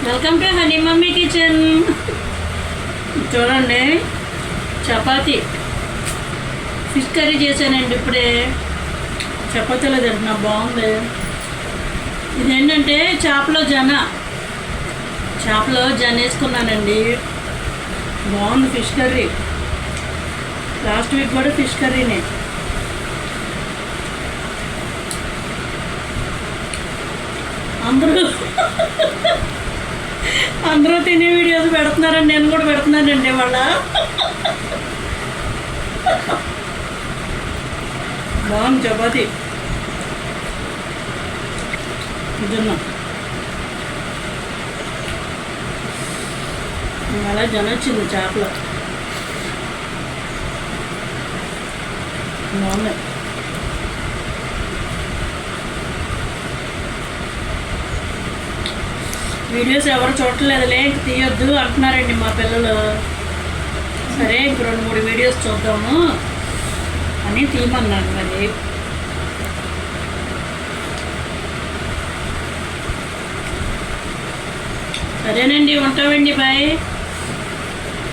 Welcome to honey mummy kitchen. చూడండి, chapati fish curry చేశానండి. ఇప్పుడే చపాతీలో తింటున్నా, బాగుంది. ఇదేంటంటే చేపలో జన వేసుకున్నానండి. బాగుంది ఫిష్ కర్రీ. లాస్ట్ వీక్ కూడా ఫిష్ కర్రీనే. అందరూ తినే వీడియోస్ పెడుతున్నారండి, నేను కూడా పెడుతున్నానండి వాళ్ళ. బాగుంది చపాతి. తిన్నాం అలా జన వచ్చింది చేపలో. బాగుంది. వీడియోస్ ఎవరు చూడలేదులే, తీయొద్దు అంటున్నారండి మా పిల్లలు. సరే ఇంక 2-3 వీడియోస్ చూద్దాము అని తీయమన్నాను. మరి సరేనండి, ఉంటామండి, బాయ్.